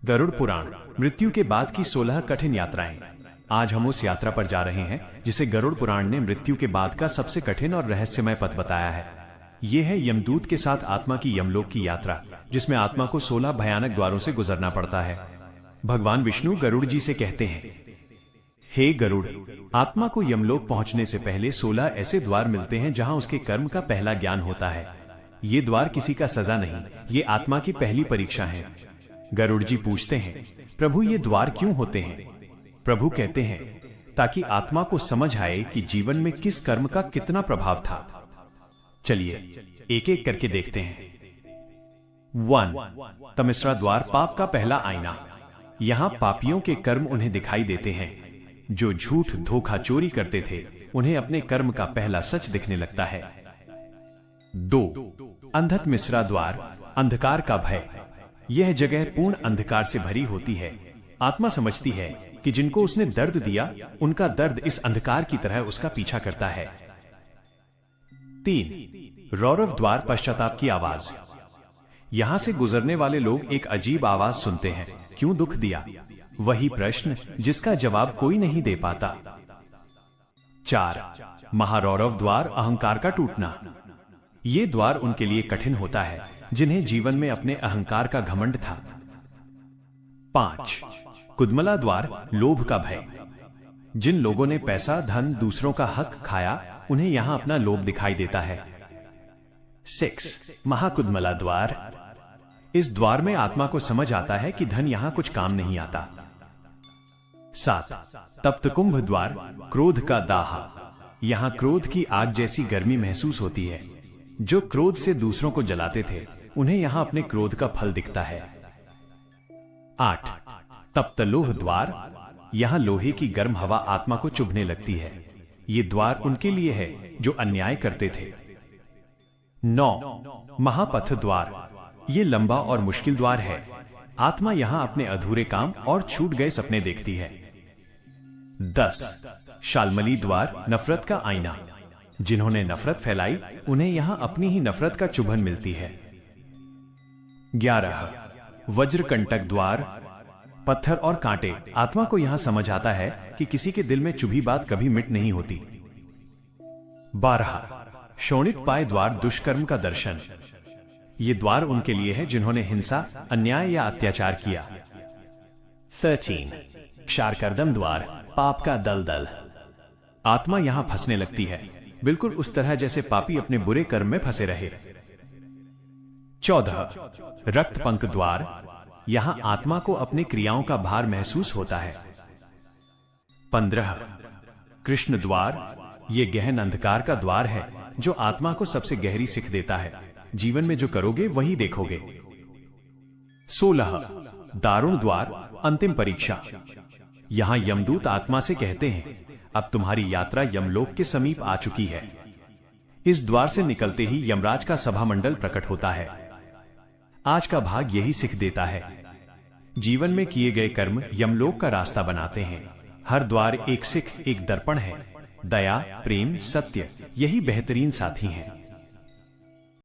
गरुड़ पुराण, मृत्यु के बाद की 16 कठिन यात्राएं। आज हम उस यात्रा पर जा रहे हैं जिसे गरुड़ पुराण ने मृत्यु के बाद का सबसे कठिन और रहस्यमय पथ बताया है। ये है यमदूत के साथ आत्मा की यमलोक की यात्रा, जिसमें आत्मा को 16 भयानक द्वारों से गुजरना पड़ता है। भगवान विष्णु गरुड़ जी से कहते हैं, हे गरुड़, आत्मा को यमलोक पहुंचने से पहले 16 ऐसे द्वार मिलते हैं जहां उसके कर्म का पहला ज्ञान होता है। ये द्वार किसी का सजा नहीं, ये आत्मा की पहली परीक्षा है। गरुड़ जी पूछते हैं, प्रभु ये द्वार क्यों होते हैं? प्रभु कहते हैं, ताकि आत्मा को समझ आए कि जीवन में किस कर्म का कितना प्रभाव था। चलिए एक एक करके देखते हैं। 1. तमिस्रा द्वार, पाप का पहला आईना। यहां पापियों के कर्म उन्हें दिखाई देते हैं। जो झूठ, धोखा, चोरी करते थे, उन्हें अपने कर्म का पहला सच दिखने लगता है। 2. अंधतमिस्रा द्वार, अंधकार का भय। यह जगह पूर्ण अंधकार से भरी होती है। आत्मा समझती है कि जिनको उसने दर्द दिया, उनका दर्द इस अंधकार की तरह उसका पीछा करता है। 3. रौरव द्वार, पश्चाताप की आवाज। यहां से गुजरने वाले लोग एक अजीब आवाज सुनते हैं, क्यों दुख दिया? वही प्रश्न जिसका जवाब कोई नहीं दे पाता। 4. महारौरव द्वार, अहंकार का टूटना। ये द्वार उनके लिए कठिन होता है जिन्हें जीवन में अपने अहंकार का घमंड था। 5. कुदमला द्वार, लोभ का भय। जिन लोगों ने पैसा, धन, दूसरों का हक खाया, उन्हें यहां अपना लोभ दिखाई देता है। 6. महाकुदमला द्वार। इस द्वार में आत्मा को समझ आता है कि धन यहां कुछ काम नहीं आता। 7. तप्तकुंभ द्वार, क्रोध का दाह। यहां क्रोध की आग जैसी गर्मी महसूस होती है। जो क्रोध से दूसरों को जलाते थे, उन्हें यहां अपने क्रोध का फल दिखता है। 8. तप्तलोह द्वार। यहां लोहे की गर्म हवा आत्मा को चुभने लगती है। ये द्वार उनके लिए है जो अन्याय करते थे। 9. महापथ द्वार। ये लंबा और मुश्किल द्वार है। आत्मा यहां अपने अधूरे काम और छूट गए सपने देखती है। 10. शालमली द्वार, नफरत का आईना। जिन्होंने नफरत फैलाई, उन्हें यहां अपनी ही नफरत का चुभन मिलती है। 11. वज्रकंटक द्वार, पत्थर और कांटे। आत्मा को यहां समझ आता है कि किसी के दिल में चुभी बात कभी मिट नहीं होती। 12. शोणित पाय द्वार, दुष्कर्म का दर्शन। ये द्वार उनके लिए है जिन्होंने हिंसा, अन्याय या अत्याचार किया। 13. क्षारकर्दम द्वार, पाप का दलदल। आत्मा यहां फंसने लगती है, बिल्कुल उस तरह जैसे पापी अपने बुरे कर्म में फंसे रहे। 14. रक्तपंख द्वार। यहां आत्मा को अपनी क्रियाओं का भार महसूस होता है। 15. कृष्ण द्वार। ये गहन अंधकार का द्वार है जो आत्मा को सबसे गहरी सीख देता है। जीवन में जो करोगे वही देखोगे। 16. दारुण द्वार, अंतिम परीक्षा। यहां यमदूत आत्मा से कहते हैं, अब तुम्हारी यात्रा यमलोक के समीप आ चुकी है। इस द्वार से निकलते ही यमराज का सभामंडल प्रकट होता है। आज का भाग यही सीख देता है। जीवन में किए गए कर्म यमलोक का रास्ता बनाते हैं। हर द्वार एक सिख, एक दर्पण है। दया, प्रेम, सत्य, यही बेहतरीन साथी हैं।